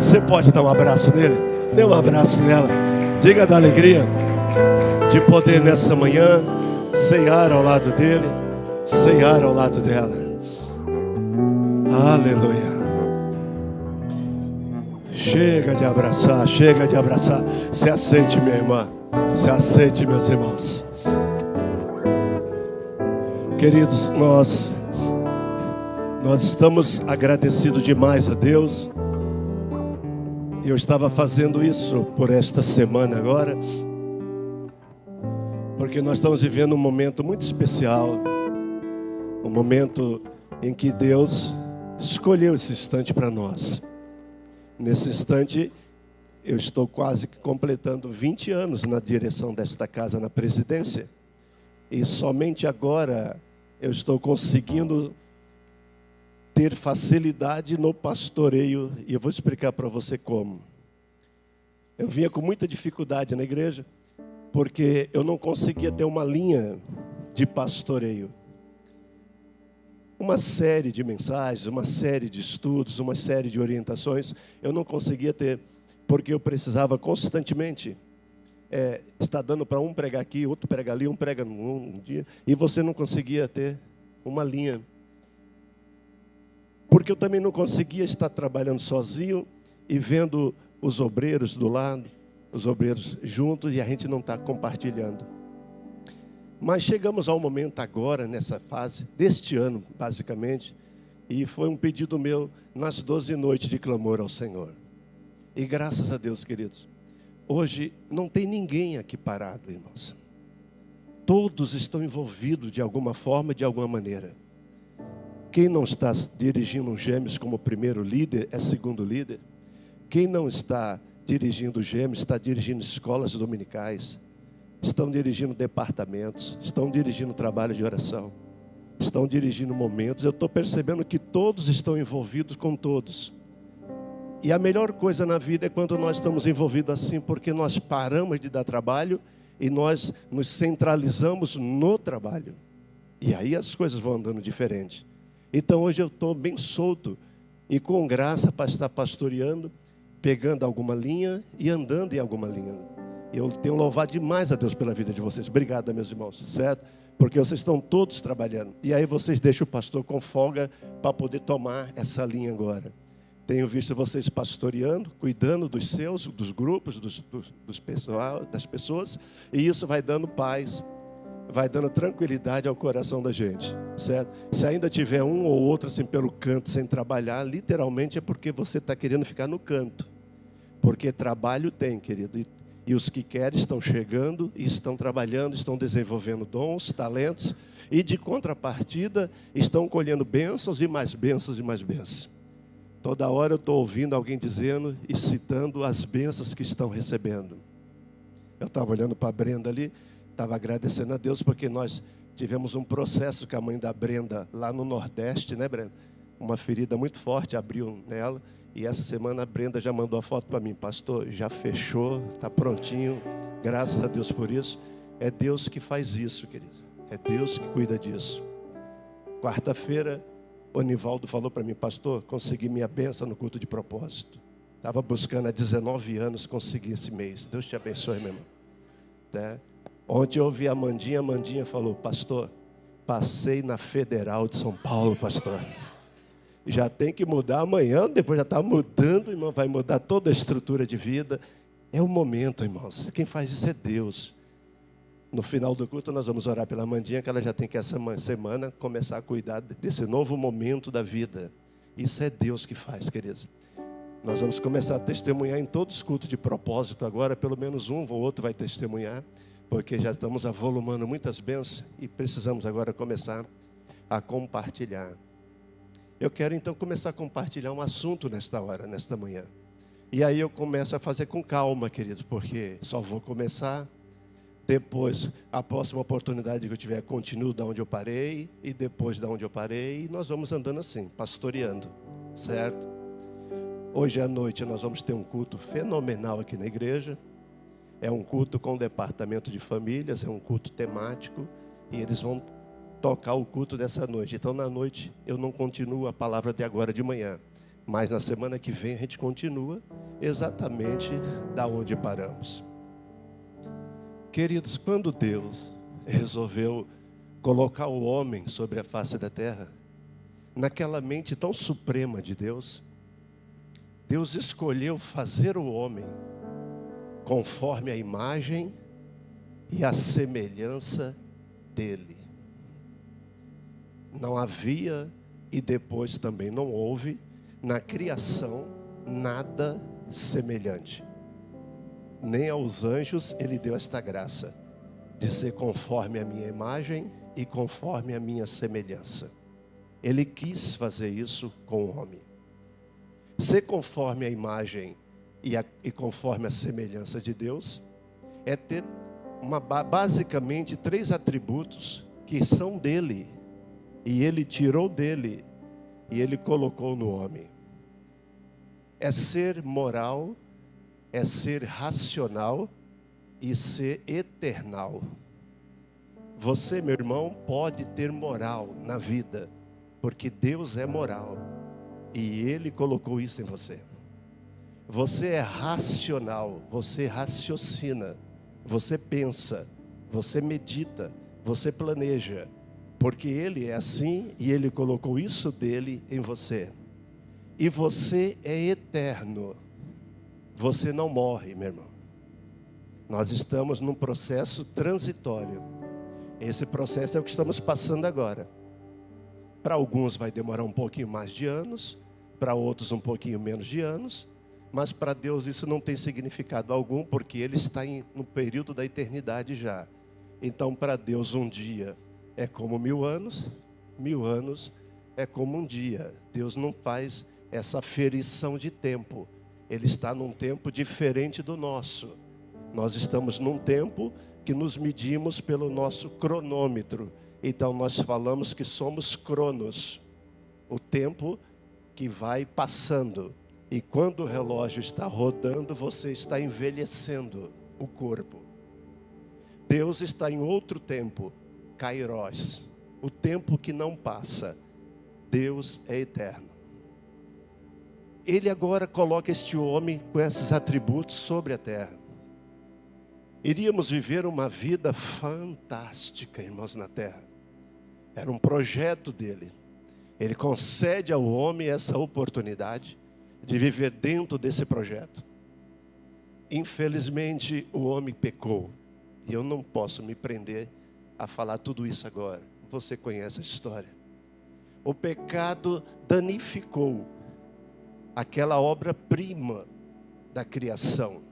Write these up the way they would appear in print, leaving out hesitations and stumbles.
Você pode dar um abraço nele? Dê um abraço nela. Diga da alegria de poder nessa manhã ceiar ao lado dele, ceiar ao lado dela. Aleluia. Chega de abraçar, chega de abraçar. Se aceite, minha irmã. Se aceite, meus irmãos. Queridos, nós estamos agradecidos demais a Deus. Eu estava fazendo isso por esta semana agora, porque nós estamos vivendo um momento muito especial, um momento em que Deus escolheu esse instante para nós. Nesse instante, eu estou quase que completando 20 anos na direção desta casa, na presidência, e somente agora eu estou conseguindo ter facilidade no pastoreio, e eu vou explicar para você como. Eu vinha com muita dificuldade na igreja, porque eu não conseguia ter uma linha de pastoreio. Uma série de mensagens, uma série de estudos, uma série de orientações, eu não conseguia ter, porque eu precisava constantemente estar dando para um pregar aqui, outro pregar ali, um prega num dia, e você não conseguia ter uma linha. Porque eu também não conseguia estar trabalhando sozinho e vendo os obreiros do lado, os obreiros juntos, e a gente não está compartilhando. Mas chegamos ao momento agora, nessa fase, deste ano, basicamente, e foi um pedido meu nas 12 noites de clamor ao Senhor. E graças a Deus, queridos, hoje não tem ninguém aqui parado, irmãos. Todos estão envolvidos de alguma forma, de alguma maneira. Quem não está dirigindo um Gêmeos como primeiro líder, é segundo líder. Quem não está dirigindo Gêmeos, está dirigindo escolas dominicais. Estão dirigindo departamentos, estão dirigindo trabalho de oração, estão dirigindo momentos. Eu estou percebendo que todos estão envolvidos com todos. E a melhor coisa na vida é quando nós estamos envolvidos assim, porque nós paramos de dar trabalho e nós nos centralizamos no trabalho. E aí as coisas vão andando diferente. Então hoje eu estou bem solto e com graça para estar pastoreando, pegando alguma linha e andando em alguma linha. Eu tenho louvado demais a Deus pela vida de vocês. Obrigado, meus irmãos, certo? Porque vocês estão todos trabalhando. E aí vocês deixam o pastor com folga para poder tomar essa linha agora. Tenho visto vocês pastoreando, cuidando dos seus, dos grupos, dos pessoal, das pessoas. E isso vai dando paz, vai dando tranquilidade ao coração da gente, certo? Se ainda tiver um ou outro assim pelo canto sem trabalhar, literalmente é porque você está querendo ficar no canto. Porque trabalho tem, querido. E os que querem estão chegando e estão trabalhando, estão desenvolvendo dons, talentos. E de contrapartida, estão colhendo bênçãos e mais bênçãos e mais bênçãos. Toda hora eu estou ouvindo alguém dizendo e citando as bênçãos que estão recebendo. Eu estava olhando para a Brenda ali, estava agradecendo a Deus porque nós tivemos um processo com a mãe da Brenda lá no Nordeste, né, Brenda? Uma ferida muito forte abriu nela. E essa semana a Brenda já mandou a foto para mim. Pastor, já fechou, está prontinho. Graças a Deus por isso. É Deus que faz isso, querido. É Deus que cuida disso. Quarta-feira, o Nivaldo falou para mim, pastor, consegui minha bênção no culto de propósito. Estava buscando há 19 anos, consegui esse mês. Deus te abençoe, meu irmão. Né? Ontem eu ouvi a Amandinha falou, pastor, passei na Federal de São Paulo, pastor. Já tem que mudar amanhã, depois já está mudando, irmão, vai mudar toda a estrutura de vida. É o momento, irmãos. Quem faz isso é Deus. No final do culto nós vamos orar pela Amandinha, que ela já tem que essa semana começar a cuidar desse novo momento da vida. Isso é Deus que faz, queridos. Nós vamos começar a testemunhar em todos os cultos de propósito agora, pelo menos um ou outro vai testemunhar, porque já estamos avolumando muitas bênçãos e precisamos agora começar a compartilhar. Eu quero então começar a compartilhar um assunto nesta hora, nesta manhã. E aí eu começo a fazer com calma, querido, porque só vou começar. Depois, a próxima oportunidade que eu tiver, continuo da onde eu parei. E depois da onde eu parei, e nós vamos andando assim, pastoreando, certo? Hoje à noite nós vamos ter um culto fenomenal aqui na igreja. É um culto com o departamento de famílias, é um culto temático. E eles vão tocar o culto dessa noite. Então, na noite, eu não continuo a palavra de agora de manhã. Mas na semana que vem a gente continua exatamente da onde paramos. Queridos, quando Deus resolveu colocar o homem sobre a face da terra, naquela mente tão suprema de Deus, Deus escolheu fazer o homem conforme a imagem e a semelhança dele. Não havia e depois também não houve na criação nada semelhante. Nem aos anjos ele deu esta graça de ser conforme a minha imagem e conforme a minha semelhança. Ele quis fazer isso com o homem. Ser conforme a imagem e conforme a semelhança de Deus é ter basicamente 3 atributos que são dele, e ele tirou dele e ele colocou no homem. É ser moral, é ser racional e ser eternal. Você, meu irmão, pode ter moral na vida, porque Deus é moral e Ele colocou isso em você. Você é racional, você raciocina, você pensa, você medita, você planeja, porque Ele é assim e Ele colocou isso dele em você. E você é eterno, você não morre, meu irmão. Nós estamos num processo transitório. Esse processo é o que estamos passando agora. Para alguns vai demorar um pouquinho mais de anos, para outros um pouquinho menos de anos, mas para Deus isso não tem significado algum, porque Ele está no período da eternidade já. Então para Deus um dia é como 1000 anos, 1000 anos é como um dia. Deus não faz essa ferição de tempo. Ele está num tempo diferente do nosso. Nós estamos num tempo que nos medimos pelo nosso cronômetro. Então nós falamos que somos cronos, o tempo que vai passando. E quando o relógio está rodando, você está envelhecendo o corpo. Deus está em outro tempo, Kairos, o tempo que não passa. Deus é eterno. Ele agora coloca este homem com esses atributos sobre a terra. Iríamos viver uma vida fantástica, irmãos, na terra. Era um projeto dele. Ele concede ao homem essa oportunidade de viver dentro desse projeto. Infelizmente, o homem pecou. E eu não posso me prender a falar tudo isso agora. Você conhece a história. O pecado danificou aquela obra-prima da criação.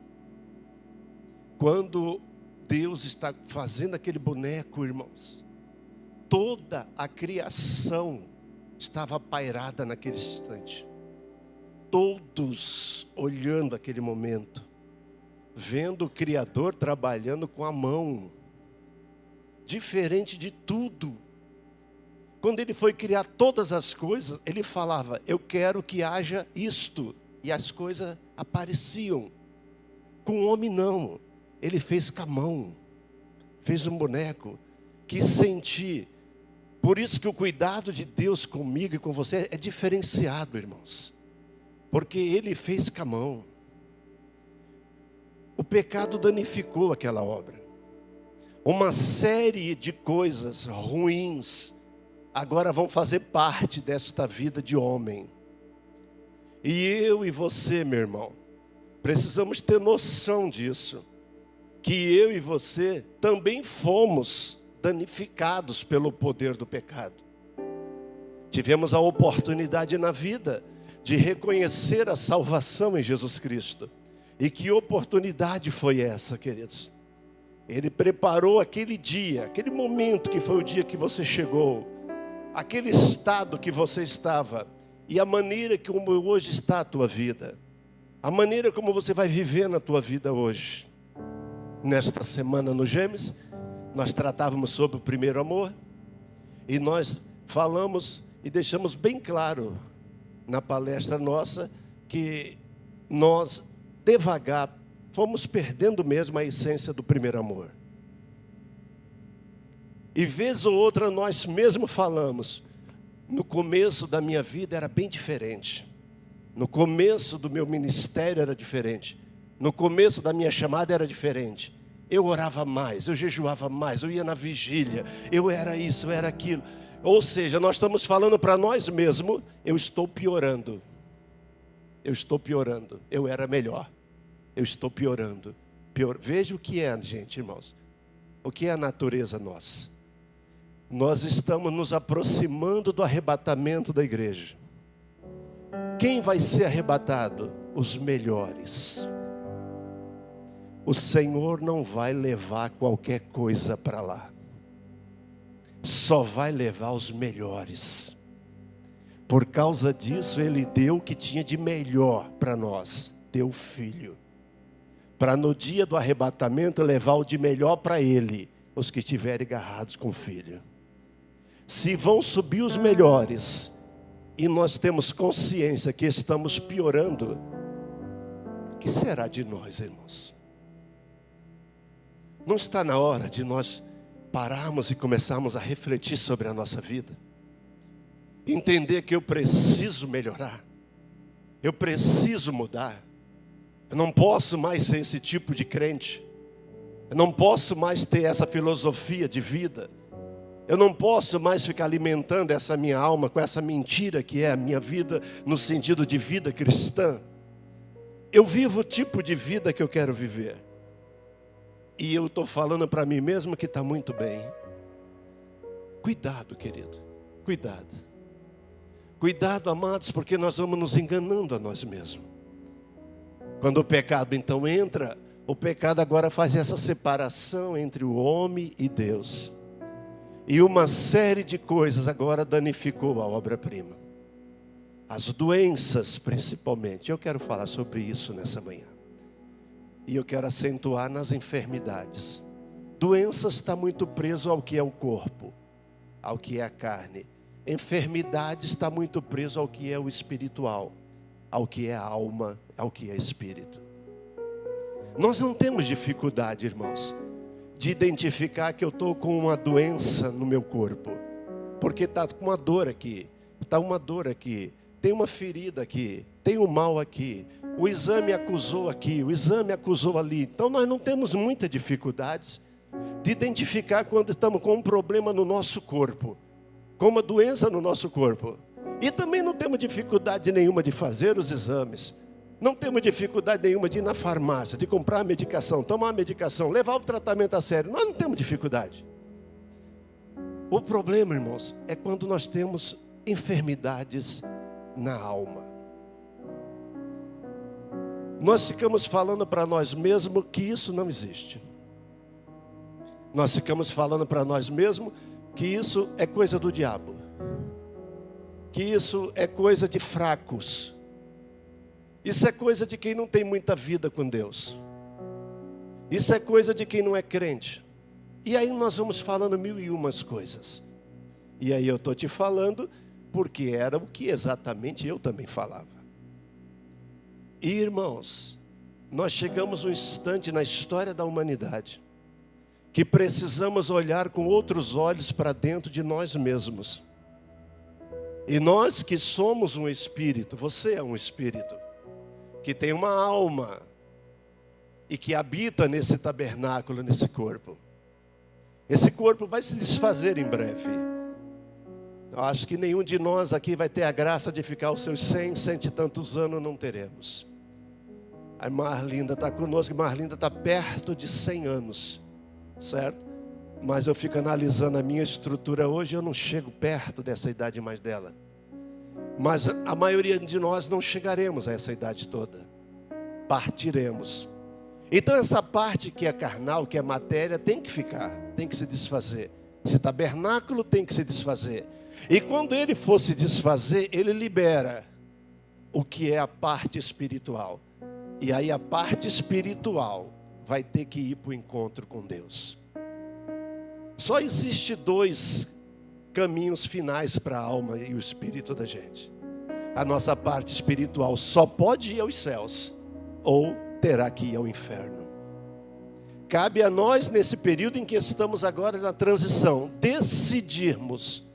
Quando Deus está fazendo aquele boneco, irmãos, toda a criação estava pairada naquele instante. Todos olhando aquele momento, vendo o Criador trabalhando com a mão, diferente de tudo. Quando ele foi criar todas as coisas, ele falava, eu quero que haja isto. E as coisas apareciam. Com o homem não. Ele fez com a mão. Fez um boneco. Quis sentir. Por isso que o cuidado de Deus comigo e com você é diferenciado, irmãos. Porque ele fez com a mão. O pecado danificou aquela obra. Uma série de coisas ruins agora vão fazer parte desta vida de homem. E eu e você, meu irmão, precisamos ter noção disso. Que eu e você também fomos danificados pelo poder do pecado. Tivemos a oportunidade na vida de reconhecer a salvação em Jesus Cristo. E que oportunidade foi essa, queridos? Ele preparou aquele dia, aquele momento que foi o dia que você chegou, aquele estado que você estava, e a maneira como hoje está a tua vida, a maneira como você vai viver na tua vida hoje. Nesta semana no Gêmeos, nós tratávamos sobre o primeiro amor, e nós falamos e deixamos bem claro na palestra nossa, que nós devagar fomos perdendo mesmo a essência do primeiro amor. E vez ou outra nós mesmo falamos, no começo da minha vida era bem diferente. No começo do meu ministério era diferente. No começo da minha chamada era diferente. Eu orava mais, eu jejuava mais, eu ia na vigília, eu era isso, eu era aquilo. Ou seja, nós estamos falando para nós mesmos, eu estou piorando. Eu estou piorando, eu era melhor. Eu estou piorando. Veja o que é, gente, irmãos. O que é a natureza nossa? Nós estamos nos aproximando do arrebatamento da igreja. Quem vai ser arrebatado? Os melhores. O Senhor não vai levar qualquer coisa para lá. Só vai levar os melhores. Por causa disso, Ele deu o que tinha de melhor para nós. Deu o Filho. Para no dia do arrebatamento levar o de melhor para Ele. Os que estiverem agarrados com o Filho. Se vão subir os melhores e nós temos consciência que estamos piorando, o que será de nós, irmãos? Não está na hora de nós pararmos e começarmos a refletir sobre a nossa vida? Entender que eu preciso melhorar, eu preciso mudar. Eu não posso mais ser esse tipo de crente, eu não posso mais ter essa filosofia de vida. Eu não posso mais ficar alimentando essa minha alma com essa mentira que é a minha vida, no sentido de vida cristã. Eu vivo o tipo de vida que eu quero viver. E eu estou falando para mim mesmo que está muito bem. Cuidado, querido. Cuidado. Cuidado, amados, porque nós vamos nos enganando a nós mesmos. Quando o pecado então entra, o pecado agora faz essa separação entre o homem e Deus. E uma série de coisas agora danificou a obra-prima. As doenças, principalmente. Eu quero falar sobre isso nessa manhã. E eu quero acentuar nas enfermidades. Doenças está muito preso ao que é o corpo, ao que é a carne. Enfermidade está muito preso ao que é o espiritual, ao que é a alma, ao que é espírito. Nós não temos dificuldade, irmãos, de identificar que eu estou com uma doença no meu corpo. Porque está com uma dor aqui, está uma dor aqui, tem uma ferida aqui, tem um mal aqui. O exame acusou aqui, o exame acusou ali. Então nós não temos muita dificuldade de identificar quando estamos com um problema no nosso corpo, com uma doença no nosso corpo. E também não temos dificuldade nenhuma de fazer os exames. Não temos dificuldade nenhuma de ir na farmácia, de comprar a medicação, tomar a medicação, levar o tratamento a sério. Nós não temos dificuldade. O problema, irmãos, é quando nós temos enfermidades na alma. Nós ficamos falando para nós mesmos que isso não existe. Nós ficamos falando para nós mesmos que isso é coisa do diabo. Que isso é coisa de fracos. Isso é coisa de quem não tem muita vida com Deus. Isso é coisa de quem não é crente. E aí nós vamos falando mil e umas coisas. E aí eu estou te falando porque era o que exatamente eu também falava. E irmãos, nós chegamos um instante na história da humanidade que precisamos olhar com outros olhos para dentro de nós mesmos. E nós que somos um espírito, você é um espírito, que tem uma alma e que habita nesse tabernáculo, nesse corpo. Esse corpo vai se desfazer em breve. Eu acho que nenhum de nós aqui vai ter a graça de ficar os seus 100 e tantos anos, não teremos. A Marlinda está conosco, Marlinda está perto de 100 anos, certo? Mas eu fico analisando a minha estrutura hoje, eu não chego perto dessa idade mais dela. Mas a maioria de nós não chegaremos a essa idade toda. Partiremos. Então essa parte que é carnal, que é matéria, tem que ficar, tem que se desfazer. Esse tabernáculo tem que se desfazer. E quando ele for se desfazer, ele libera o que é a parte espiritual. E aí a parte espiritual vai ter que ir para o encontro com Deus. Só existe 2 caminhos finais para a alma e o espírito da gente. A nossa parte espiritual só pode ir aos céus, ou terá que ir ao inferno. Cabe a nós, nesse período em que estamos agora na transição, decidirmos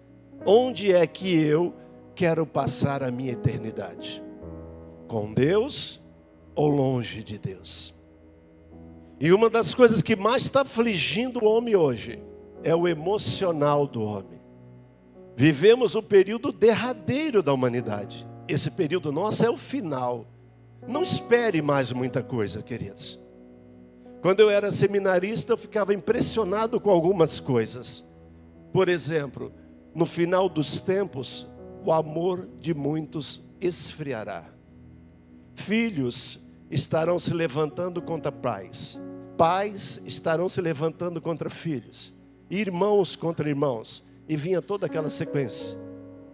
onde é que eu quero passar a minha eternidade. com Deus ou longe de Deus. E uma das coisas que mais está afligindo o homem hoje é o emocional do homem. Vivemos o período derradeiro da humanidade. Esse período nosso é o final. Não espere mais muita coisa, queridos. Quando eu era seminarista, eu ficava impressionado com algumas coisas. Por exemplo, no final dos tempos, o amor de muitos esfriará. Filhos estarão se levantando contra pais. Pais estarão se levantando contra filhos. Irmãos contra irmãos. E vinha toda aquela sequência.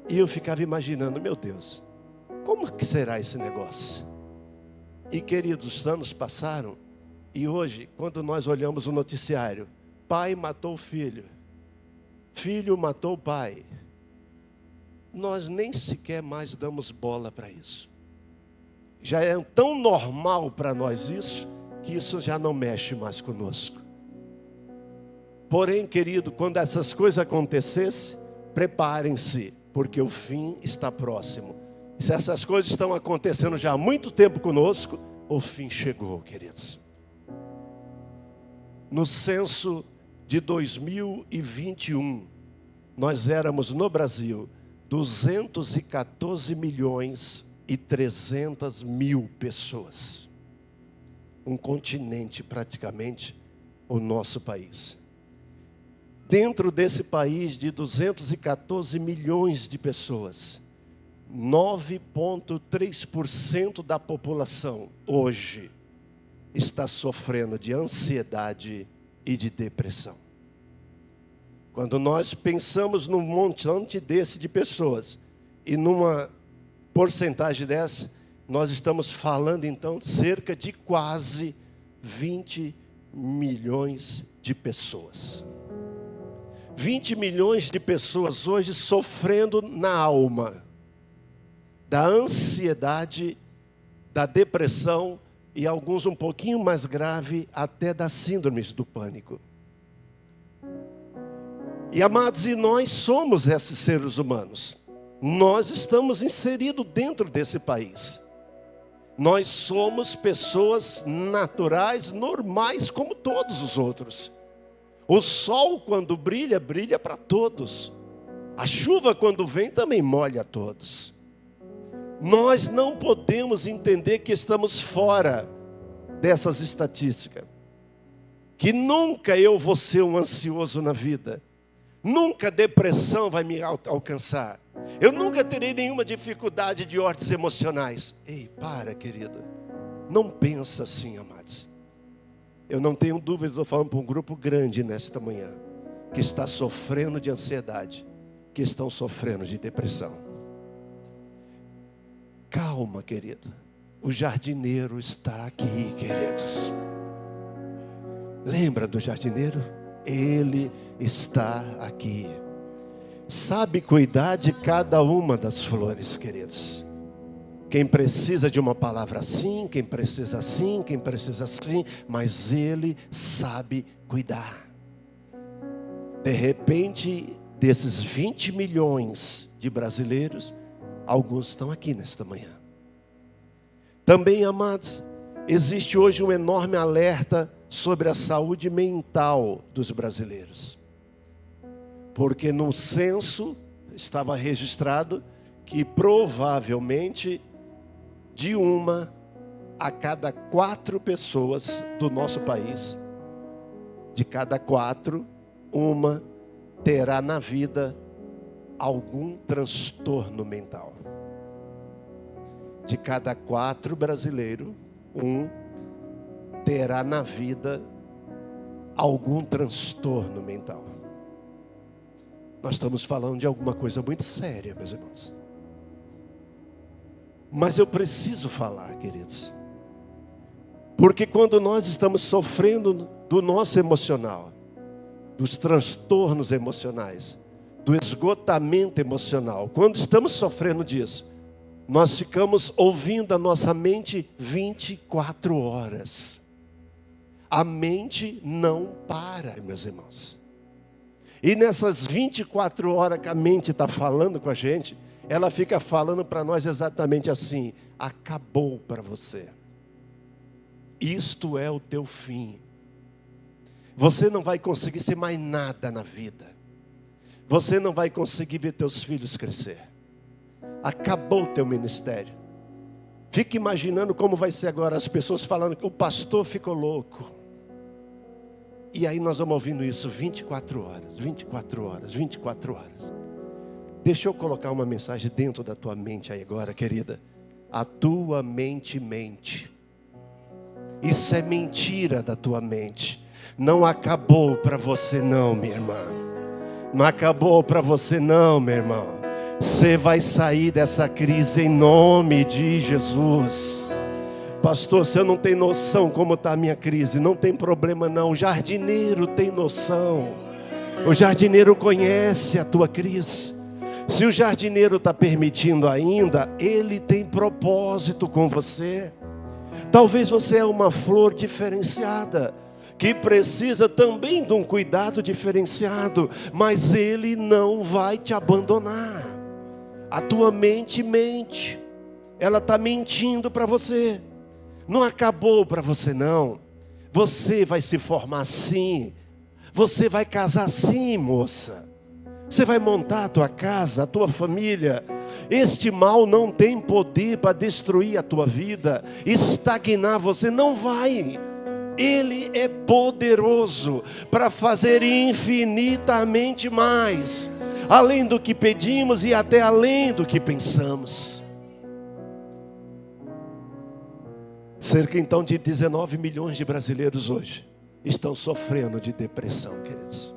E eu ficava imaginando, meu Deus, como que será esse negócio? E queridos, os anos passaram. E hoje, quando nós olhamos o noticiário, pai matou o filho. Filho matou o pai. Nós nem sequer mais damos bola para isso. Já é tão normal para nós isso, que isso já não mexe mais conosco. Porém, querido, quando essas coisas acontecessem, preparem-se, porque o fim está próximo. Se essas coisas estão acontecendo já há muito tempo conosco, o fim chegou, queridos. No censo de 2021, nós éramos no Brasil 214.300.000 pessoas. Um continente praticamente, o nosso país. Dentro desse país de 214 milhões de pessoas, 9,3% da população hoje está sofrendo de ansiedade e de depressão. Quando nós pensamos num montante desse de pessoas e numa porcentagem dessa, nós estamos falando então cerca de quase 20 milhões de pessoas. 20 milhões de pessoas hoje sofrendo na alma da ansiedade, da depressão e alguns um pouquinho mais grave até das síndromes do pânico. E amados, e nós somos esses seres humanos. Nós estamos inseridos dentro desse país. Nós somos pessoas naturais, normais, como todos os outros. O sol, quando brilha, brilha para todos. A chuva, quando vem, também molha a todos. Nós não podemos entender que estamos fora dessas estatísticas. Que nunca eu vou ser um ansioso na vida. Nunca a depressão vai me alcançar. Eu nunca terei nenhuma dificuldade de ordens emocionais. Ei, para, querido. Não pensa assim, amados. Eu não tenho dúvida, estou falando para um grupo grande nesta manhã, que está sofrendo de ansiedade, que estão sofrendo de depressão. Calma, querido. O jardineiro está aqui, queridos. Lembra do jardineiro? Ele está aqui. Sabe cuidar de cada uma das flores, queridos. Quem precisa de uma palavra assim, quem precisa assim, quem precisa assim, mas Ele sabe cuidar. De repente, desses 20 milhões de brasileiros, alguns estão aqui nesta manhã. Também, amados, existe hoje um enorme alerta sobre a saúde mental dos brasileiros. Porque no censo estava registrado que provavelmente de 1 a cada 4 pessoas do nosso país, de cada 4, 1 terá na vida algum transtorno mental. De cada 4 brasileiros, 1 terá na vida algum transtorno mental. Nós estamos falando de alguma coisa muito séria, meus irmãos. Mas eu preciso falar, queridos. Porque quando nós estamos sofrendo do nosso emocional, dos transtornos emocionais, do esgotamento emocional, quando estamos sofrendo disso, nós ficamos ouvindo a nossa mente 24 horas. A mente não para, meus irmãos. E nessas 24 horas que a mente está falando com a gente, ela fica falando para nós exatamente assim: acabou para você. Isto é o teu fim. Você não vai conseguir ser mais nada na vida. Você não vai conseguir ver teus filhos crescer. Acabou o teu ministério. Fique imaginando como vai ser agora as pessoas falando que o pastor ficou louco. E aí nós vamos ouvindo isso 24 horas, 24 horas, 24 horas. Deixa eu colocar uma mensagem dentro da tua mente aí agora, querida. A tua mente mente. Isso é mentira da tua mente. Não acabou para você não, minha irmã. Não acabou para você não, meu irmão. Você vai sair dessa crise em nome de Jesus. Pastor, você não tem noção como está a minha crise. Não tem problema não. O jardineiro tem noção. O jardineiro conhece a tua crise. Se o jardineiro está permitindo ainda, ele tem propósito com você. Talvez você é uma flor diferenciada, que precisa também de um cuidado diferenciado, mas ele não vai te abandonar. A tua mente mente, ela está mentindo para você. Não acabou para você não. Você vai se formar sim, você vai casar sim, moça. Você vai montar a tua casa, a tua família. Este mal não tem poder para destruir a tua vida, estagnar você, não vai. Ele é poderoso para fazer infinitamente mais, além do que pedimos e até além do que pensamos. Cerca então de 19 milhões de brasileiros hoje estão sofrendo de depressão, queridos.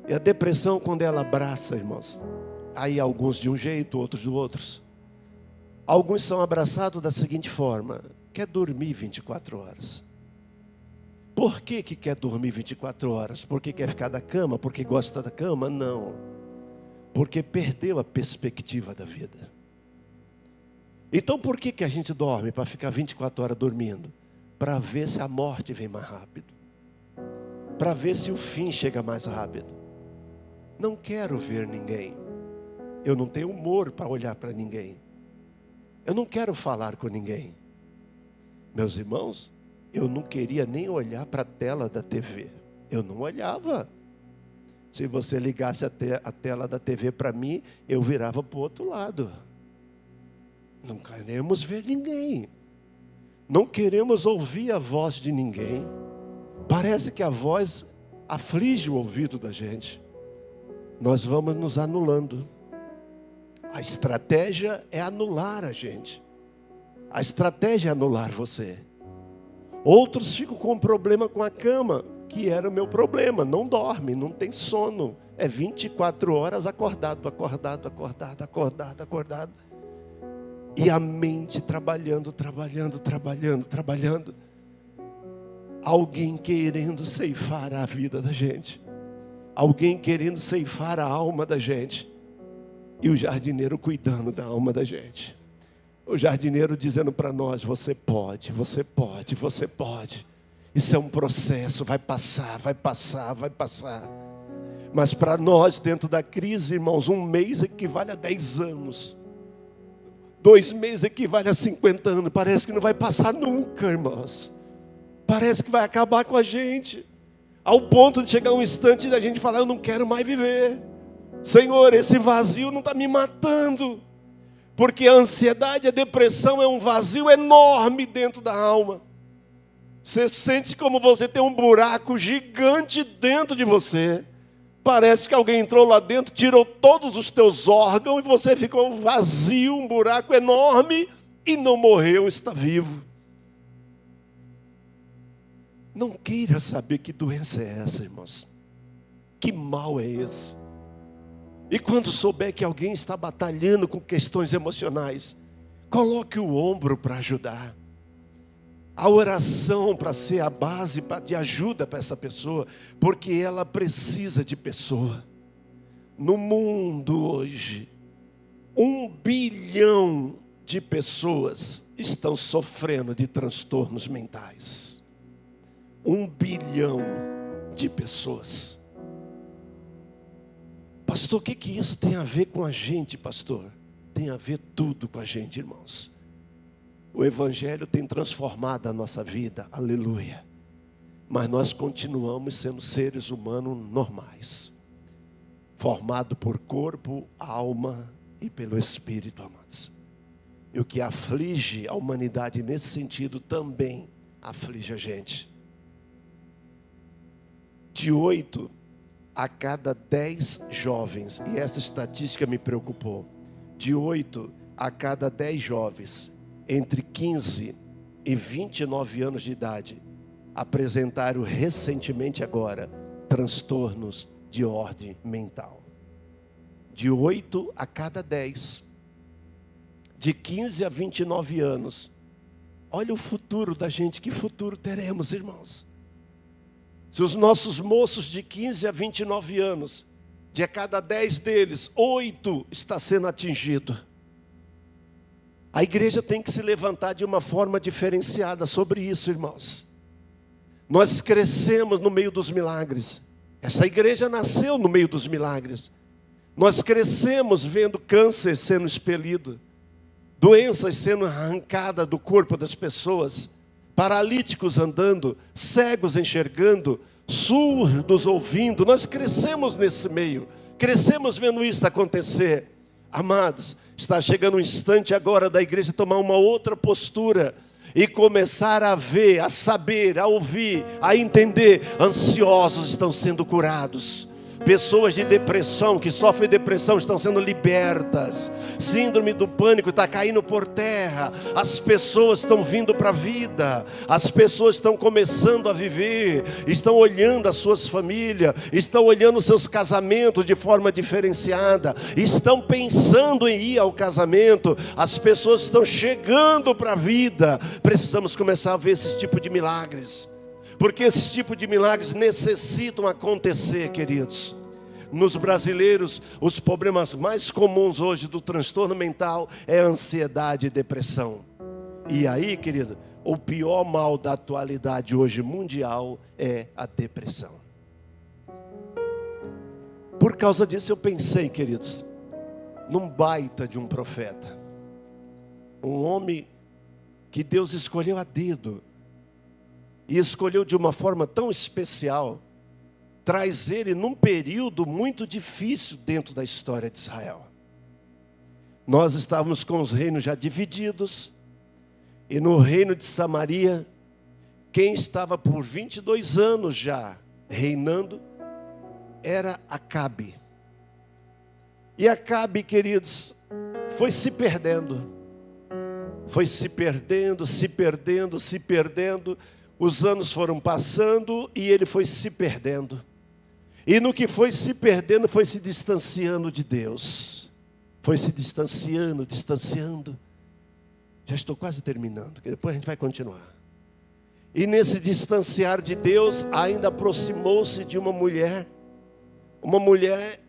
E a depressão, quando ela abraça, irmãos, aí alguns de um jeito, outros do outro. Alguns são abraçados da seguinte forma: quer dormir 24 horas. Por que quer dormir 24 horas? Porque quer ficar da cama? Porque gosta da cama? Não. Porque perdeu a perspectiva da vida. Então por que a gente dorme? Para ficar 24 horas dormindo? Para ver se a morte vem mais rápido. Para ver se o fim chega mais rápido. Não quero ver ninguém. Eu não tenho humor para olhar para ninguém. Eu não quero falar com ninguém. Meus irmãos, eu não queria nem olhar para a tela da TV. Eu não olhava. Se você ligasse a tela da TV para mim, eu virava para o outro lado. Não queremos ver ninguém. Não queremos ouvir a voz de ninguém. Parece que a voz aflige o ouvido da gente. Nós vamos nos anulando. A estratégia é anular a gente. A estratégia é anular você. Outros ficam com problema com a cama, que era o meu problema. Não dorme, não tem sono. É 24 horas acordado, acordado, acordado, acordado, acordado. E a mente trabalhando. Alguém querendo ceifar a vida da gente. Alguém querendo ceifar a alma da gente. E o jardineiro cuidando da alma da gente. O jardineiro dizendo para nós: você pode, você pode, você pode. Isso é um processo, vai passar, vai passar, vai passar. Mas para nós, dentro da crise, irmãos, 1 mês equivale a 10 anos. 2 meses equivale a 50 anos. Parece que não vai passar nunca, irmãos. Parece que vai acabar com a gente. Ao ponto de chegar um instante da gente falar: eu não quero mais viver. Senhor, esse vazio não está me matando. Porque a ansiedade, a depressão é um vazio enorme dentro da alma. Você sente como você tem um buraco gigante dentro de você. Parece que alguém entrou lá dentro, tirou todos os teus órgãos e você ficou vazio, um buraco enorme e não morreu, está vivo. Não queira saber que doença é essa, irmãos. Que mal é esse? E quando souber que alguém está batalhando com questões emocionais, coloque o ombro para ajudar. A oração para ser a base de ajuda para essa pessoa, porque ela precisa de pessoa. No mundo hoje, 1 bilhão de pessoas estão sofrendo de transtornos mentais. 1 bilhão de pessoas. Pastor, o que isso tem a ver com a gente, pastor? tem a ver tudo com a gente, irmãos. O Evangelho tem transformado a nossa vida, aleluia. Mas nós continuamos sendo seres humanos normais, formados por corpo, alma e pelo Espírito, amados. E o que aflige a humanidade nesse sentido também aflige a gente. De 8 a cada 10 jovens, e essa estatística me preocupou, de 8 a cada 10 jovens, entre 15 e 29 anos de idade, apresentaram recentemente agora transtornos de ordem mental. De 8 a cada 10, de 15 a 29 anos. Olha o futuro da gente, que futuro teremos, irmãos? Se os nossos moços de 15 a 29 anos, de a cada 10 deles, 8 está sendo atingido. A igreja tem que se levantar de uma forma diferenciada sobre isso, irmãos. Nós crescemos no meio dos milagres. Essa igreja nasceu no meio dos milagres. Nós crescemos vendo câncer sendo expelido, doenças sendo arrancadas do corpo das pessoas, paralíticos andando, cegos enxergando, surdos ouvindo. Nós crescemos nesse meio, crescemos vendo isso acontecer. Amados, está chegando o instante agora da igreja tomar uma outra postura e começar a ver, a saber, a ouvir, a entender. Ansiosos estão sendo curados. Pessoas de depressão, que sofrem depressão, estão sendo libertas. Síndrome do pânico está caindo por terra. As pessoas estão vindo para a vida. As pessoas estão começando a viver. Estão olhando as suas famílias. Estão olhando os seus casamentos de forma diferenciada. Estão pensando em ir ao casamento. As pessoas estão chegando para a vida. Precisamos começar a ver esse tipo de milagres. Porque esse tipo de milagres necessitam acontecer, queridos. Nos brasileiros, os problemas mais comuns hoje do transtorno mental é ansiedade e depressão. E aí, querido, o pior mal da atualidade hoje mundial é a depressão. Por causa disso eu pensei, queridos, num baita de um profeta. Um homem que Deus escolheu a dedo. E escolheu de uma forma tão especial, traz ele num período muito difícil dentro da história de Israel. Nós estávamos com os reinos já divididos, e no reino de Samaria, quem estava por 22 anos já reinando, era Acabe. E Acabe, queridos, foi se perdendo. Foi se perdendo, se perdendo, se perdendo. Os anos foram passando e ele foi se perdendo. E no que foi se perdendo, foi se distanciando de Deus. Foi se distanciando, distanciando. Já estou quase terminando, que depois a gente vai continuar. E nesse distanciar de Deus, ainda aproximou-se de uma mulher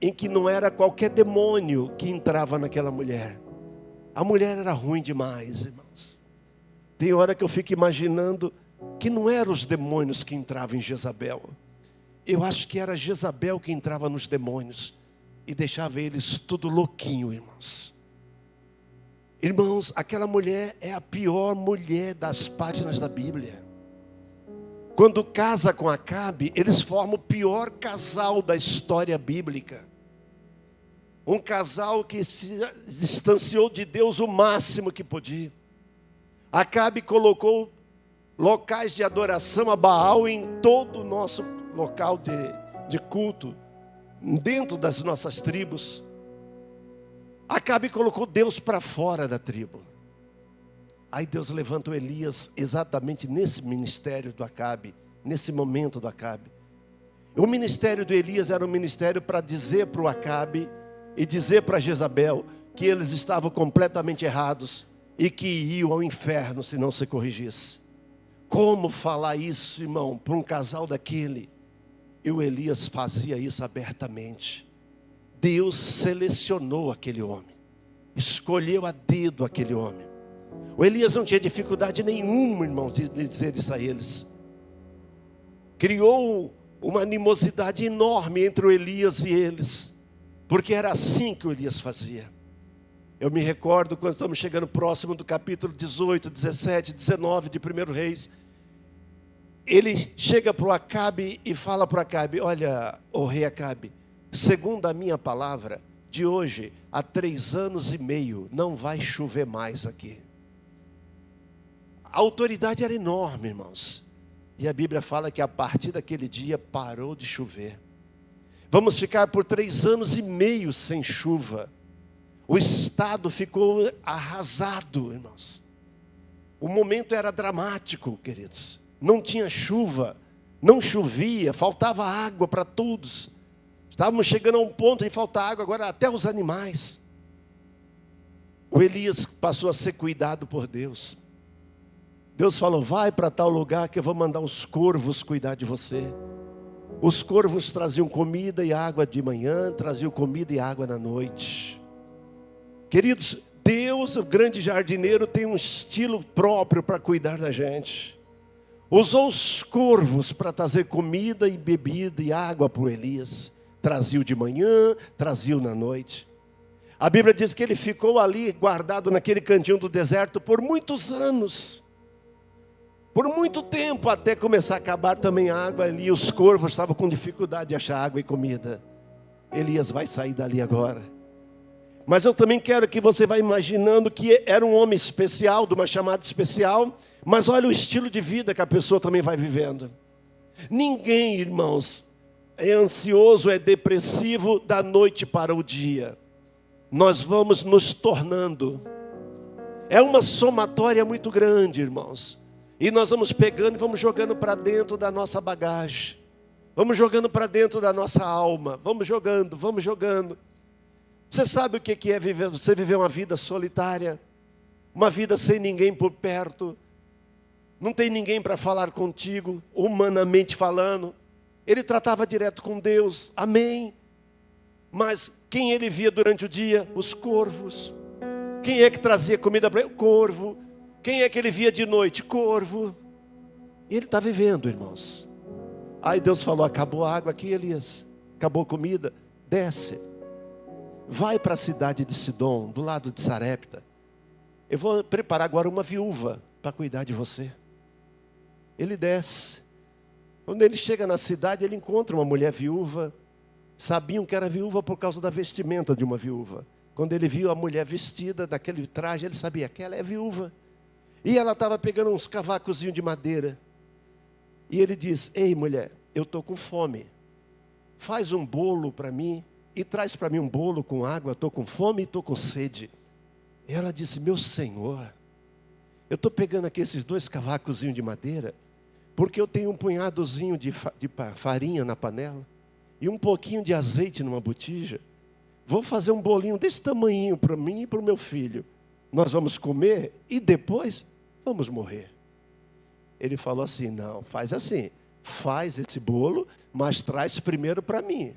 em que não era qualquer demônio que entrava naquela mulher. A mulher era ruim demais, irmãos. Tem hora que eu fico imaginando que não eram os demônios que entravam em Jezabel. Eu acho que era Jezabel que entrava nos demônios e deixava eles tudo louquinho, irmãos. Irmãos, aquela mulher é a pior mulher das páginas da Bíblia. Quando casa com Acabe, eles formam o pior casal da história bíblica. Um casal que se distanciou de Deus o máximo que podia. Acabe colocou locais de adoração a Baal em todo o nosso local de culto, dentro das nossas tribos. Acabe colocou Deus para fora da tribo. Aí Deus levanta o Elias exatamente nesse ministério do Acabe, nesse momento do Acabe. O ministério do Elias era um ministério para dizer para o Acabe e dizer para Jezabel que eles estavam completamente errados e que iam ao inferno se não se corrigisse. Como falar isso, irmão, para um casal daquele? E o Elias fazia isso abertamente. Deus selecionou aquele homem, escolheu a dedo aquele homem. O Elias não tinha dificuldade nenhuma, irmão, de dizer isso a eles. Criou uma animosidade enorme entre o Elias e eles, porque era assim que o Elias fazia. Eu me recordo quando estamos chegando próximo do capítulo 18, 17, 19 de 1 Reis. Ele chega para o Acabe e fala para o Acabe: olha, o rei Acabe, segundo a minha palavra, de hoje a 3 anos e meio não vai chover mais aqui. A autoridade era enorme, irmãos. E a Bíblia fala que a partir daquele dia parou de chover. Vamos ficar por 3 anos e meio sem chuva. O estado ficou arrasado, irmãos. O momento era dramático, queridos. Não tinha chuva, não chovia, faltava água para todos. Estávamos chegando a um ponto de faltar água, agora até os animais. O Elias passou a ser cuidado por Deus. Deus falou: vai para tal lugar que eu vou mandar os corvos cuidar de você. Os corvos traziam comida e água de manhã, traziam comida e água na noite. Queridos, Deus, o grande jardineiro, tem um estilo próprio para cuidar da gente. Usou os corvos para trazer comida e bebida e água para o Elias. Trazia de manhã, trazia na noite. A Bíblia diz que ele ficou ali guardado naquele cantinho do deserto por muitos anos. Por muito tempo, até começar a acabar também a água ali. Os corvos estavam com dificuldade de achar água e comida. Elias vai sair dali agora. Mas eu também quero que você vá imaginando que era um homem especial, de uma chamada especial. Mas olha o estilo de vida que a pessoa também vai vivendo. Ninguém, irmãos, é ansioso, é depressivo da noite para o dia. Nós vamos nos tornando. É uma somatória muito grande, irmãos. E nós vamos pegando e vamos jogando para dentro da nossa bagagem. Vamos jogando para dentro da nossa alma. Vamos jogando, vamos jogando. Você sabe o que é viver? Você viver uma vida solitária. Uma vida sem ninguém por perto. Não tem ninguém para falar contigo, humanamente falando. Ele tratava direto com Deus, amém. Mas quem ele via durante o dia? Os corvos. Quem é que trazia comida para ele? Corvo. Quem é que ele via de noite? Corvo. E ele está vivendo, irmãos. Aí Deus falou: acabou a água aqui, Elias. Acabou a comida. Desce. Vai para a cidade de Sidom, do lado de Sarepta. Eu vou preparar agora uma viúva para cuidar de você. Ele desce. Quando ele chega na cidade, ele encontra uma mulher viúva. Sabiam que era viúva por causa da vestimenta de uma viúva. Quando ele viu a mulher vestida daquele traje, ele sabia que ela é viúva. E ela estava pegando uns cavacozinhos de madeira. E ele diz: ei, mulher, eu estou com fome. Faz um bolo para mim e traz para mim um bolo com água. Estou com fome e estou com sede. E ela disse: meu senhor, eu estou pegando aqui esses 2 cavacozinhos de madeira, porque eu tenho um punhadozinho de farinha na panela e um pouquinho de azeite numa botija. Vou fazer um bolinho desse tamanhinho para mim e para o meu filho. Nós vamos comer e depois vamos morrer. Ele falou assim: não, faz assim. Faz esse bolo, mas traz primeiro para mim.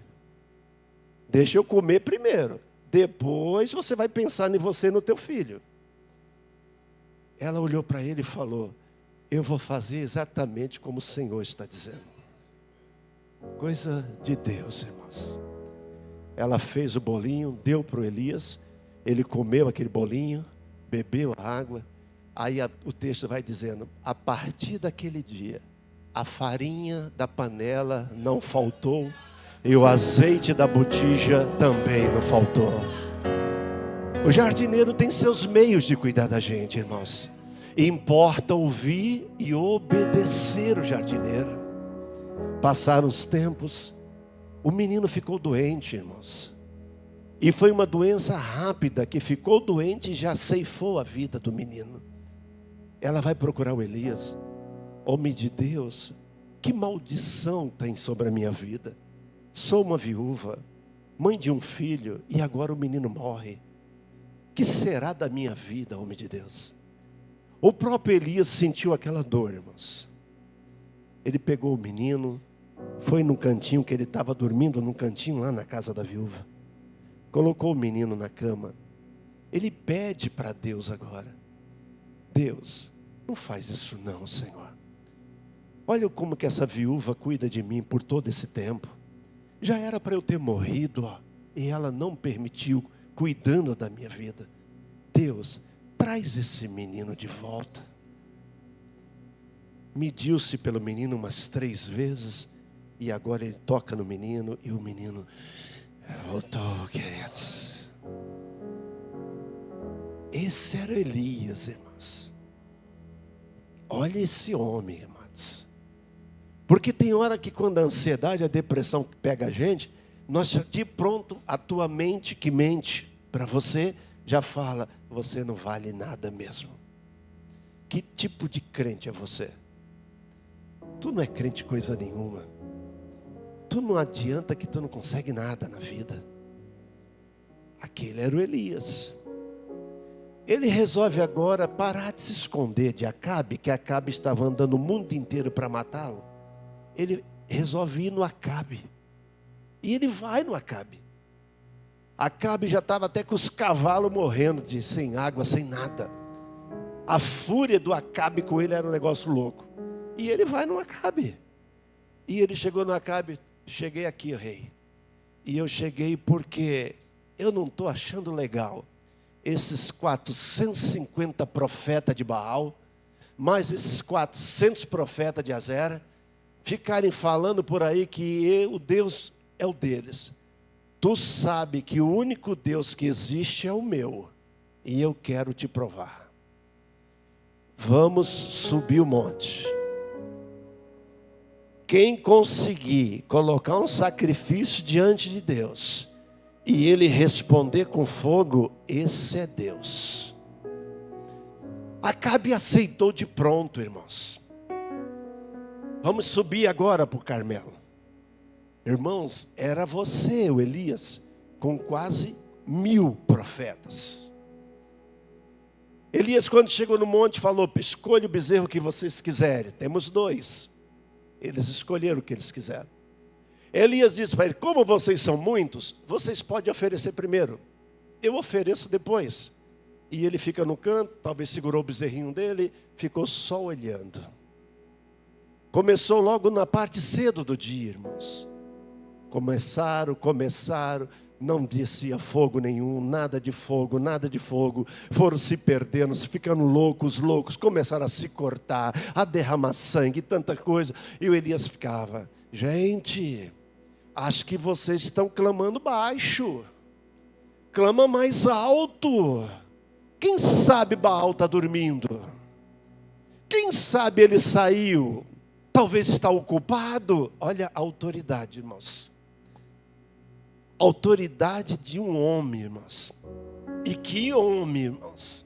Deixa eu comer primeiro. Depois você vai pensar em você e no teu filho. Ela olhou para ele e falou: eu vou fazer exatamente como o Senhor está dizendo. Coisa de Deus, irmãos. Ela fez o bolinho, deu para o Elias. Ele comeu aquele bolinho, bebeu a água. Aí o texto vai dizendo: a partir daquele dia, a farinha da panela não faltou e o azeite da botija também não faltou. O jardineiro tem seus meios de cuidar da gente, irmãos. Importa ouvir e obedecer o jardineiro. Passaram os tempos, o menino ficou doente, irmãos. E foi uma doença rápida, que ficou doente e já ceifou a vida do menino. Ela vai procurar o Elias: homem de Deus, que maldição tem sobre a minha vida? Sou uma viúva, mãe de um filho, e agora o menino morre. Que será da minha vida, homem de Deus? O próprio Elias sentiu aquela dor, irmãos. Ele pegou o menino, foi num cantinho que ele estava dormindo, num cantinho lá na casa da viúva. Colocou o menino na cama. Ele pede para Deus agora: Deus, não faz isso não, Senhor. Olha como que essa viúva cuida de mim por todo esse tempo. Já era para eu ter morrido, ó, e ela não permitiu, cuidando da minha vida. Deus, traz esse menino de volta. Mediu-se pelo menino umas 3 vezes, e agora ele toca no menino, e o menino voltou, queridos. Esse era Elias, irmãos. Olha esse homem, irmãos. Porque tem hora que quando a ansiedade, a depressão pega a gente, nós de pronto, a tua mente que mente para você, já fala, você não vale nada mesmo. Que tipo de crente é você? Tu não é crente coisa nenhuma. Tu não adianta que tu não consegue nada na vida. Aquele era o Elias. Ele resolve agora parar de se esconder de Acabe, que Acabe estava andando o mundo inteiro para matá-lo. Ele resolve ir no Acabe. E ele vai no Acabe. Acabe já estava até com os cavalos morrendo, sem água, sem nada. A fúria do Acabe com ele era um negócio louco. E ele vai no Acabe. E ele chegou no Acabe, cheguei aqui, rei. E eu cheguei porque eu não estou achando legal esses 450 profetas de Baal, mais esses 400 profetas de Azera, ficarem falando por aí que o Deus é o deles. Tu sabe que o único Deus que existe é o meu, e eu quero te provar. Vamos subir o monte. Quem conseguir colocar um sacrifício diante de Deus, e ele responder com fogo, esse é Deus. Acabe aceitou de pronto, irmãos. Vamos subir agora para o Carmelo. Irmãos, era você, o Elias, com quase 1000 profetas. Elias, quando chegou no monte, falou, escolha o bezerro que vocês quiserem. Temos 2. Eles escolheram o que eles quiseram. Elias disse para ele, como vocês são muitos, vocês podem oferecer primeiro. Eu ofereço depois. E ele fica no canto, talvez segurou o bezerrinho dele, ficou só olhando. Começou logo na parte cedo do dia, irmãos. Começaram, não descia fogo nenhum, nada de fogo, foram se perdendo, se ficando loucos, começaram a se cortar, a derramar sangue, tanta coisa, e o Elias ficava, gente, acho que vocês estão clamando baixo, clama mais alto, quem sabe Baal está dormindo, quem sabe ele saiu, talvez está ocupado, olha a autoridade, irmãos. Autoridade de um homem, irmãos. E que homem, irmãos.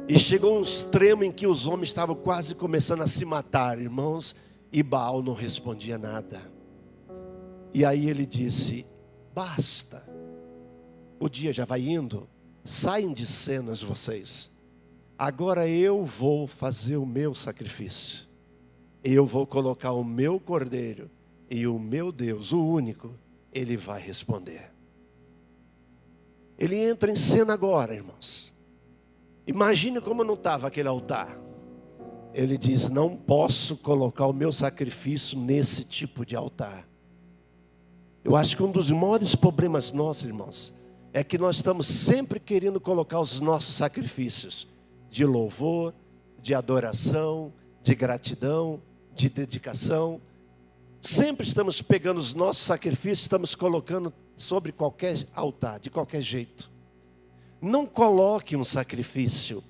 E chegou um extremo em que os homens estavam quase começando a se matar, irmãos. E Baal não respondia nada. E aí ele disse, basta. O dia já vai indo. Saem de cenas vocês. Agora eu vou fazer o meu sacrifício. Eu vou colocar o meu cordeiro. E o meu Deus, o único, ele vai responder. Ele entra em cena agora, irmãos. Imagine como não estava aquele altar. Ele diz, não posso colocar o meu sacrifício nesse tipo de altar. Eu acho que um dos maiores problemas nossos, irmãos, é que nós estamos sempre querendo colocar os nossos sacrifícios de louvor, de adoração, de gratidão, de dedicação. Sempre estamos pegando os nossos sacrifícios, estamos colocando sobre qualquer altar, de qualquer jeito. Não coloque um sacrifício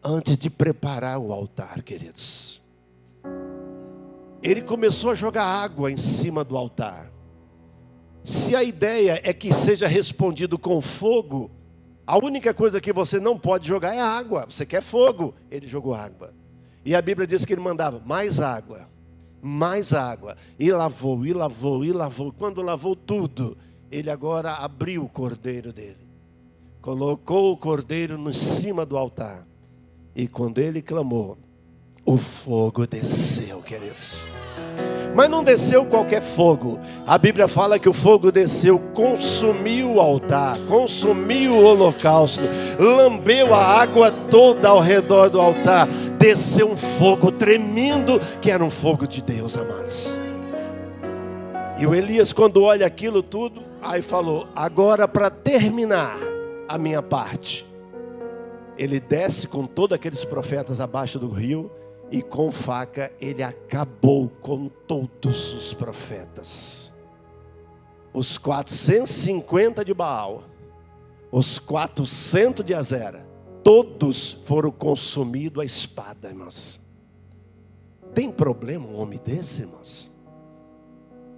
antes de preparar o altar, queridos. Ele começou a jogar água em cima do altar. Se a ideia é que seja respondido com fogo, a única coisa que você não pode jogar é água. Você quer fogo, ele jogou água. E a Bíblia diz que ele mandava mais água. Mais água, e lavou. Quando lavou tudo, ele agora abriu o cordeiro dele, colocou o cordeiro em cima do altar, e quando ele clamou, o fogo desceu, queridos. Mas não desceu qualquer fogo. A Bíblia fala que o fogo desceu, consumiu o altar, consumiu o holocausto, lambeu a água toda ao redor do altar. Desceu um fogo tremendo, que era um fogo de Deus, amados. E o Elias, quando olha aquilo tudo, aí falou, agora para terminar a minha parte, Ele desce com todos aqueles profetas abaixo do rio, e com faca ele acabou com todos os profetas. Os 450 de Baal, os 400 de Azera, todos foram consumidos à espada, irmãos. Tem problema um homem desse, irmãos?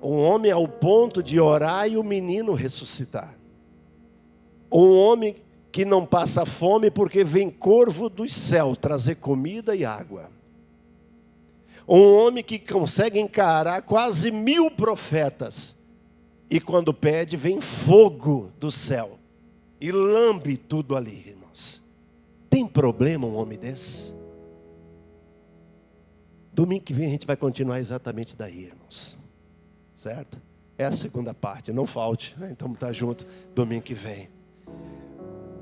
Um homem ao ponto de orar e o menino ressuscitar. Um homem que não passa fome porque vem corvo do céu trazer comida e água. Um homem que consegue encarar quase 1000 profetas. E quando pede, vem fogo do céu. E lambe tudo ali, irmãos. Tem problema um homem desse? Domingo que vem a gente vai continuar exatamente daí, irmãos. Certo? É a segunda parte, não falte, né? Então tá junto domingo que vem.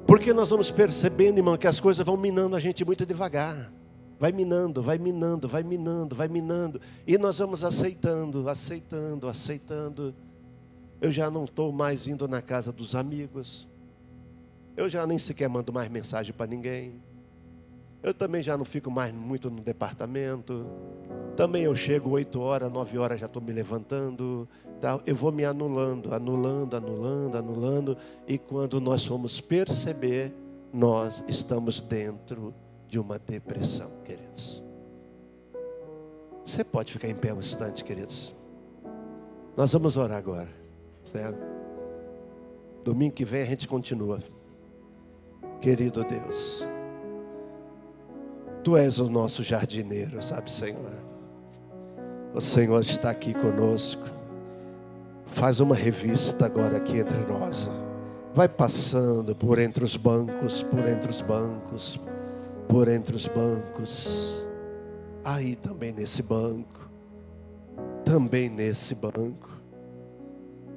Porque nós vamos percebendo, irmão, que as coisas vão minando a gente muito devagar. Vai minando, vai minando, vai minando, vai minando. E nós vamos aceitando, aceitando, aceitando. Eu já não estou mais indo na casa dos amigos. Eu já nem sequer mando mais mensagem para ninguém. Eu também já não fico mais muito no departamento. Também eu chego 8 horas, 9 horas já estou me levantando. Tá? Eu vou me anulando, anulando, anulando, anulando. E quando nós formos perceber, nós estamos dentro de uma depressão, queridos. Você pode ficar em pé um instante, queridos. Nós vamos orar agora, certo? Domingo que vem a gente continua. Querido Deus, Tu és o nosso jardineiro, sabe, Senhor? O Senhor está aqui conosco. Faz uma revista agora aqui entre nós. Vai passando por entre os bancos, por entre os bancos, por entre os bancos. Aí também nesse banco. Também nesse banco.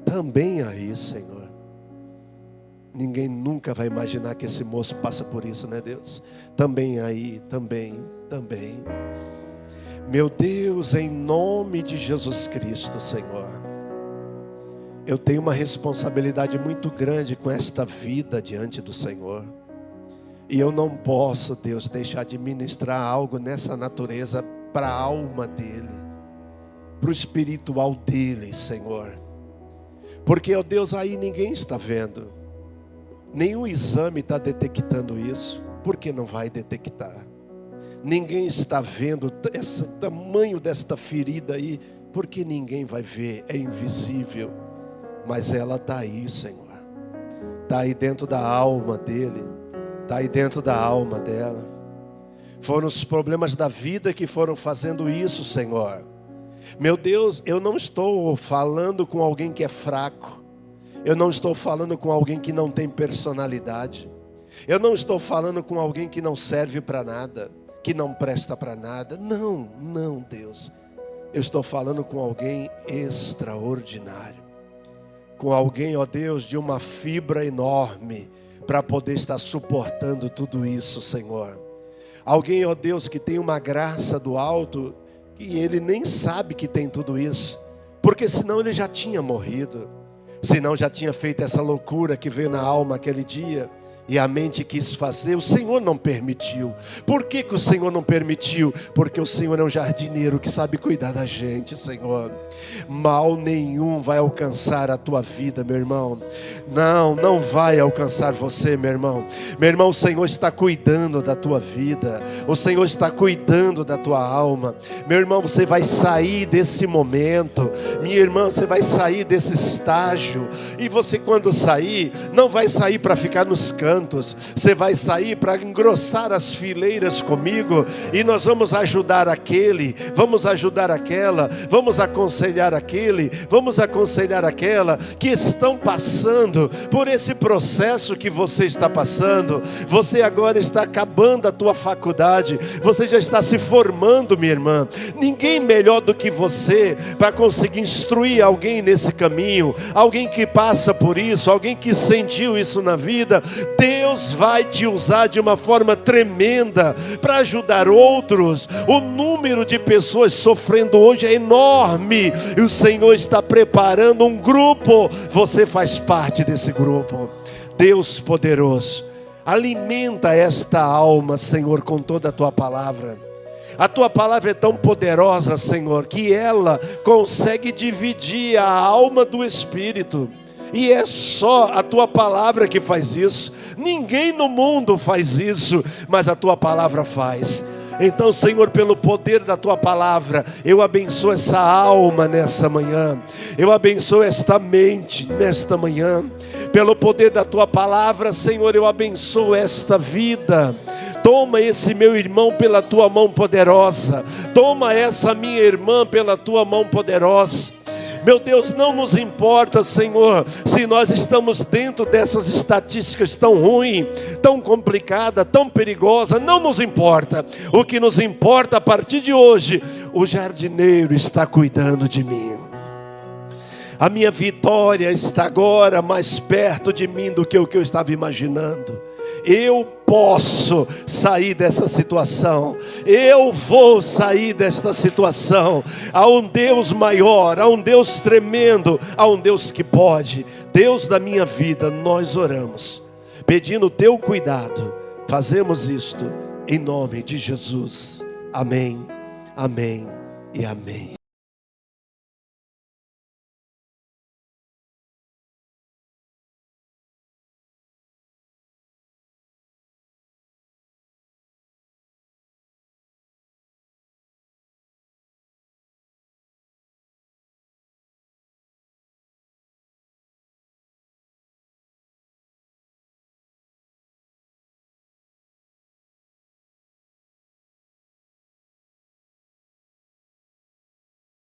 Também aí, Senhor. Ninguém nunca vai imaginar que esse moço passa por isso, né, Deus? Também aí, também. Meu Deus, em nome de Jesus Cristo, Senhor. Eu tenho uma responsabilidade muito grande com esta vida diante do Senhor. E eu não posso, Deus, deixar de ministrar algo nessa natureza para a alma dele, para o espiritual dele, Senhor. Porque, ó Deus, aí ninguém está vendo. Nenhum exame está detectando isso. Por que não vai detectar? Ninguém está vendo esse tamanho desta ferida aí. Porque ninguém vai ver, é invisível. Mas ela está aí, Senhor. Está aí dentro da alma dele. Está aí dentro da alma dela. Foram os problemas da vida que foram fazendo isso, Senhor. Meu Deus, eu não estou falando com alguém que é fraco. Eu não estou falando com alguém que não tem personalidade. Eu não estou falando com alguém que não serve para nada, que não presta para nada. Não, Deus. Eu estou falando com alguém extraordinário. Com alguém, ó Deus, de uma fibra enorme para poder estar suportando tudo isso, Senhor. Alguém, ó Deus, que tem uma graça do alto e ele nem sabe que tem tudo isso. Porque senão ele já tinha morrido. Senão já tinha feito essa loucura que veio na alma aquele dia. E a mente quis fazer, o Senhor não permitiu. Por que o Senhor não permitiu? Porque o Senhor é um jardineiro que sabe cuidar da gente, Senhor. Mal nenhum vai alcançar a tua vida, meu irmão. Não vai alcançar você, meu irmão. Meu irmão, o Senhor está cuidando da tua vida. O Senhor está cuidando da tua alma. Meu irmão, você vai sair desse momento. Minha irmã, você vai sair desse estágio. E você, quando sair, não vai sair para ficar nos cantos. Você vai sair para engrossar as fileiras comigo. E nós vamos ajudar aquele, vamos ajudar aquela, vamos aconselhar aquele, vamos aconselhar aquela que estão passando por esse processo que você está passando. Você agora está acabando a tua faculdade, você já está se formando, minha irmã. Ninguém melhor do que você para conseguir instruir alguém nesse caminho, alguém que passa por isso, alguém que sentiu isso na vida. Deus vai te usar de uma forma tremenda para ajudar outros. O número de pessoas sofrendo hoje é enorme e o Senhor está preparando um grupo. Você faz parte desse grupo. Deus poderoso, Alimenta esta alma, Senhor, com toda a tua palavra. A tua palavra é tão poderosa, Senhor, que ela consegue dividir a alma do espírito. E é só a tua palavra que faz isso. Ninguém no mundo faz isso, mas a tua palavra faz. Então, Senhor, pelo poder da tua palavra, eu abençoo essa alma nessa manhã. Eu abençoo esta mente nesta manhã. Pelo poder da tua palavra, Senhor, eu abençoo esta vida. Toma esse meu irmão pela tua mão poderosa. Toma essa minha irmã pela tua mão poderosa. Meu Deus, não nos importa, Senhor, se nós estamos dentro dessas estatísticas tão ruins, tão complicadas, tão perigosas. Não nos importa. O que nos importa a partir de hoje, o jardineiro está cuidando de mim. A minha vitória está agora mais perto de mim do que o que eu estava imaginando. Eu posso sair dessa situação. Eu vou sair desta situação. Há um Deus maior, há um Deus tremendo, há um Deus que pode. Deus da minha vida, nós oramos, pedindo o teu cuidado. Fazemos isto em nome de Jesus. Amém, amém e amém.